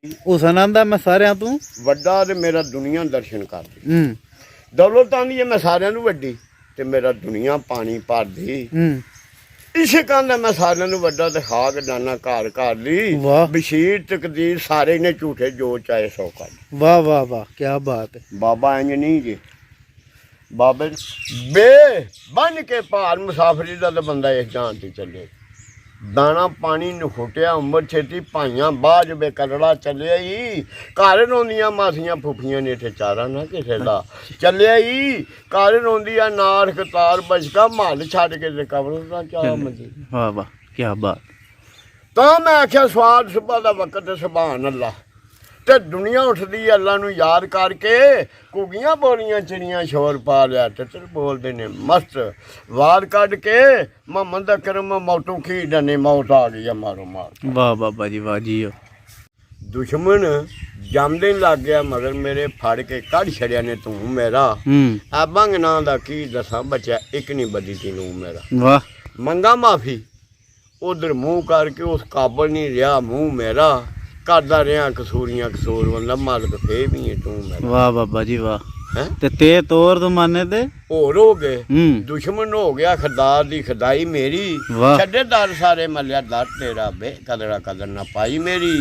हुसन आंदा मैं सारियां तू ਵੱਡਾ ਤੇ ਮੇਰਾ ਦੁਨੀਆ ਦਰਸ਼ਨ ਕਰਦੀ ਦੌਲਤ ਆਂਦੀ ਹੈ ਮੈਂ ਸਾਰਿਆਂ ਨੂੰ ਵੱਡੀ ਤੇ ਮੇਰਾ ਦੁਨੀਆ ਪਾਣੀ ਭਰਦੀ ਇਸੇ ਕਹਿੰਦਾ ਮੈਂ ਸਾਰਿਆਂ ਨੂੰ ਵੱਡਾ ਤੇ ਖਾਕ ਡਾਨਾ ਘਰ ਘਰ ਦੀ ਵਾਹ। ਬਸ਼ੀਰ ਤਕਦੀਰ ਸਾਰੇ ਨੇ ਝੂਠੇ ਜੋ ਚਾਹੇ ਸੋ ਕਰ वाह वाह वाह क्या बात है। ਬਾਬਾ ਇੰਜ ਨਹੀਂ ਜੀ ਬਾਬੇ ਬੇ ਬਨ ਕੇ ਭਾਰ ਮੁਸਾਫਰੀ ਦਾ ਤਾਂ ਬੰਦਾ ਇਸ ਜਾਨ ਤੇ ਚੱਲੇ ਦਾਣਾ ਪਾਣੀ ਨਖੁੱਟਿਆ ਉਮਰ ਛੇਤੀ ਭਾਈਆਂ ਬਾਜ ਬੇ ਕਲੜਾ ਚੱਲਿਆ ਈ ਘਰ ਰੋਂਦੀਆਂ ਮਾਸੀਆਂ ਫੁੱਫੀਆਂ ਨੇ ਇੱਥੇ ਚਾਰਾ ਨਾ ਕਿਸੇ ਦਾ ਚੱਲਿਆ ਈ ਘਰ ਰੋਂਦੀਆਂ ਨਾਰ ਕਤਾਰ ਬਚਕਾ ਮਹੱਲ ਛੱਡ ਕੇ ਤੇ ਕਬਰ ਦਾ ਚਾਹ ਮੰਜੀ वाह वाह क्या बात। ਤਾਂ ਮੈਂ ਆਖਿਆ ਸਵਾਦ ਸੁਬਾ ਦਾ ਵਕਤ ਤੇ ਸੁਭਾਨ ਅੱਲਾ ਤੇ ਦੁਨੀਆ ਉੱਠਦੀ ਹੈ ਅੱਲਾ ਨੂੰ ਯਾਦ ਕਰਕੇ ਘੁੱਗੀਆਂ ਬੋਲੀਆਂ ਚਿੜੀਆਂ ਸ਼ੋਰ ਪਾ ਲਿਆ ਤਿੱਤਰ ਬੋਲਦੇ ਨੇ ਮਸਤ ਵਾਰ ਕੱਢ ਕੇ ਮੁਹੰਮਦ ਦਾ ਕਰਮ ਮੌਤੋਂ ਖੀ ਡਨੇ ਮੌਤ ਆ ਗਈ ਆ ਮਾਰੋ ਮਾਰ वाह बाबा जी वाह जी। ਦੁਸ਼ਮਣ ਜੰਮਦੇ ਲੱਗ ਗਿਆ ਮਗਰ ਮੇਰੇ ਫੜ ਕੇ ਕੱਢ ਛੜਿਆ ਨੇ ਤੂੰ ਮੇਰਾ ਆ ਬੰਗ ਨਾਂ ਦਾ ਕੀ ਦੱਸਾਂ ਬੱਚਾ ਇੱਕ ਨਹੀਂ ਬੱਦੀ ਤੈਨੂੰ ਮੇਰਾ वाह ਮੰਗਾ ਮਾਫੀ ਉਧਰ ਮੂੰਹ ਕਰਕੇ ਉਸ ਕਾਬਲ ਨਹੀਂ ਰਿਹਾ ਮੂੰਹ ਮੇਰਾ ਕਰਦਾ ਰਿਹਾ ਕਸੂਰੀਆਂ ਕਸੂਰ ਬੰਦਾ ਮਾਲਕ ਫੇ ਵੀ ਹੈ ਤੂੰ ਮੇਰਾ वाह बाबा जी वाह। ਹੈਂ ते तोर तो माने ते ਹੋਰ ਹੋ ਗਏ ਦੁਸ਼ਮਣ ਹੋ ਗਿਆ ਖੁਦਾ ਦੀ ਖੁਦਾਈ ਮੇਰੀ ਵਾਹ। ਛੱਡੇ ਦਰ ਸਾਰੇ ਮੱਲਿਆ ਦਰ ਤੇਰਾ ਬੇ ਕਦਰਾ ਕਦਰ ਨਾ ਪਾਈ ਮੇਰੀ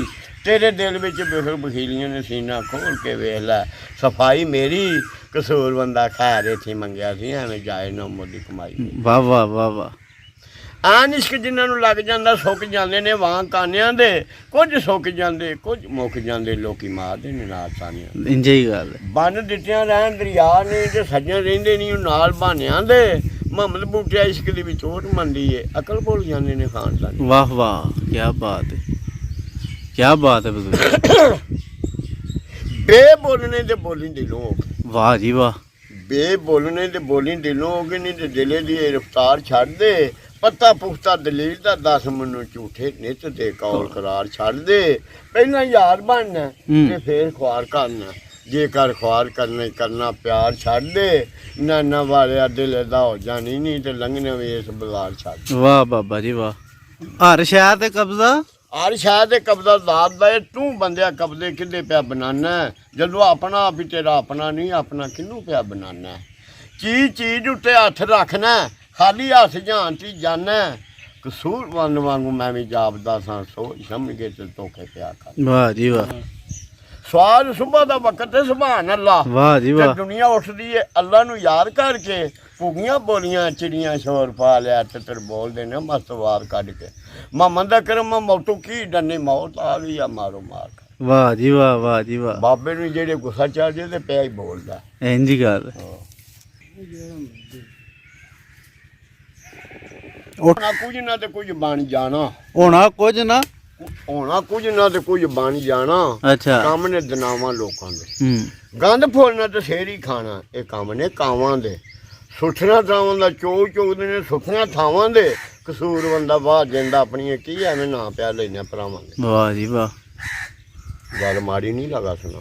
ਤੇਰੇ ਦਿਲ ਵਿੱਚ ਬਿਖਰ ਬਖੀਲੀਆਂ ਨੇ ਸੀਨਾ ਖੋਲ ਕੇ ਵੇਖ ਲੈ ਸਫਾਈ ਮੇਰੀ ਕਸੂਰ ਬੰਦਾ ਖੈਰ ਇੱਥੇ ਮੰਗਿਆ ਸੀ ਐਵੇਂ ਜਾਏ ਨਾ ਮੋਦੀ ਕਮਾਈ वाह वाह वाह वाह। ਆ ਨਿਸ਼ਕ ਜਿਨ੍ਹਾਂ ਨੂੰ ਲੱਗ ਜਾਂਦਾ ਸੁੱਕ ਜਾਂਦੇ ਨੇ ਵਾਂ ਕਾਨਿਆਂ ਦੇ ਕੁਝ ਸੁੱਕ ਜਾਂਦੇ ਕੁਝ ਮੁੱਕ ਜਾਂਦੇ ਲੋਕੀ ਮਾਰਦੇ ਨੇ ਨਾਲ ਸਾਨੀਆਂ इंजे ही गल है। ਬੰਨ ਦਿੱਤਿਆਂ ਰਹਿਣ ਦਰਿਆ ਨੇ ਤੇ ਸੱਜਣ ਰਹਿੰਦੇ ਨਹੀਂ ਉਹ ਨਾਲ ਬਾਨਿਆਂ ਦੇ ਮੁਹੰਮਦ ਬੂਟਿਆ ਇਸ਼ਕ ਦੀ ਵੀ ਚੋਟ ਮੰਦੀ ਏ ਅਕਲ ਭੁੱਲ ਜਾਂਦੇ ਨੇ ਖਾਨਦਾਨ वाह वाह क्या बात है क्या बात है बुजुर्ग। ਬੇ ਬੋਲਣੇ ਤੇ ਬੋਲੀ ਦਿਲੋਂ वाह जी वाह। ਬੇ ਬੋਲਣੇ ਤੇ ਬੋਲੀ ਦਿਲੋਂ ਹੋ ਗਏ ਨਹੀਂ ਤੇ ਦਿਲੇ ਦੀ ਇਹ ਰਫਤਾਰ ਛੱਡ ਦੇ ਪੱਤਾ ਪੁਖਤਾ ਦਲੀਲ ਦਾ ਦੱਸ ਮੈਨੂੰ ਝੂਠੇ ਨਿੱਤ ਦੇ ਕੌਲ ਕਰਾਰ ਛੱਡ ਦੇ ਪਹਿਲਾਂ ਯਾਰ ਬਣਨਾ ਤੇ ਫੇਰ ਖੁਆਰ ਕਰਨਾ ਜੇਕਰ ਖੁਆਰ ਕਰਨਾ ਪਿਆਰ ਛੱਡ ਦੇ ਨਾਨਾ ਵਾਲਿਆ ਦਿਲ ਦਾ ਹੋ ਜਾਣੀ ਨਹੀਂ ਤੇ ਲੰਘਣੇ ਵੀ ਇਸ ਬਜ਼ਾਰ ਛੱਡ वाह बाबा जी वाह। हर शहर ते कब्जा ਹਰ ਸ਼ਾਇਦ ਦੇ ਕਬਜ਼ਾ ਜ਼ਾਤ ਦਾ ਤੂੰ ਬੰਦਿਆ ਕਬਜ਼ੇ ਕਿੱਦੇ ਪਿਆ ਬਣਾਨਾ ਜਦੋਂ ਆਪਣਾ ਆਪ ਹੀ ਤੇਰਾ ਆਪਣਾ ਨਹੀਂ ਆਪਣਾ ਕਿਹਨੂੰ ਪਿਆ ਬਣਾਨਾ ਚੀਜ਼ ਉੱਤੇ ਹੱਥ ਰੱਖਣਾ ਖਾਲੀ ਹੱਥ ਜਾਂਤੀ ਜਾਣਾ ਕਸੂਰ ਵੰਨ ਵਾਂਗੂ ਮੈਂ ਵੀ ਜਾਪਦਾ ਸਾਂ ਸੋਚ ਸਮਝ ਕੇ ਤੇ ਧੋਖੇ ਪਿਆ ਕਰ वाह जी वाह। ਸਵਾਲ ਸੁਬਾ ਦਾ ਵਕਤ ਹੈ ਸੁਭਾਨ ਅੱਲਾ वाह जी ਤੇ वाह। ਦੁਨੀਆ ਉੱਠਦੀ ਹੈ ਅੱਲਾ ਨੂੰ ਯਾਦ ਕਰਕੇ ਘੁੱਗੀਆਂ ਬੋਲੀਆਂ ਚਿੜੀਆਂ ਸ਼ੋਰ ਪਾ ਲਿਆ ਤਿੱਤਰ ਬੋਲਦੇ ਨੇ ਮਸਤ ਵਾਰ ਕੱਢ ਕੇ ਮੁਹੰਮਦ ਦਾ ਕਰਮ ਮੌਤੋਂ ਕੀ ਡੰਨੇ ਮੌਤ ਆ ਗਈ ਆ ਮਾਰੋ ਮਾਰ वाह जी वाह वाह जी वाह। ਬਾਬੇ ਨੂੰ ਜਿਹੜੇ ਗੁੱਸਾ ਚੜ ਜੇ ਤੇ ਪਿਆ ਹੀ ਬੋਲਦਾ इंज गल है। ਹੋਣਾ ਕੁਝ ਨਾ ਤੇ ਕੁਝ ਬਣ ਜਾਣਾ होना कुछ ना। ਹੋਣਾ ਕੁਝ ਨਾ ਤੇ ਕੁਝ ਬਣ ਜਾਣਾ अच्छा। ਕੰਮ ਨੇ ਦਨਾਵਾਂ ਲੋਕਾਂ ਦੇ ਗੰਦ ਫੋਲਣਾ ਤੇ ਸ਼ੇਰ ਹੀ ਖਾਣਾ ਇਹ ਕੰਮ ਨੇ ਕਾਵਾਂ ਦੇ ਸੁੱਥਣਾ ਥਾਵਾਂ ਦਾ ਚੋਕਦੇ ਨੇ ਸੁੱਥੀਆਂ ਥਾਵਾਂ ਦੇ ਕਸੂਰ ਬੰਦਾ ਬਾਹਰ ਜਾਂਦਾ ਆਪਣੀ ਕੀ ਐਵੇਂ ਨਾ ਪਿਆ ਲੈਣਾ ਭਰਾਵਾਂ ਦੇ वाह जी वाह। ਗੱਲ ਮਾੜੀ ਨਹੀਂ ਲਗਾ ਸੁਣਾ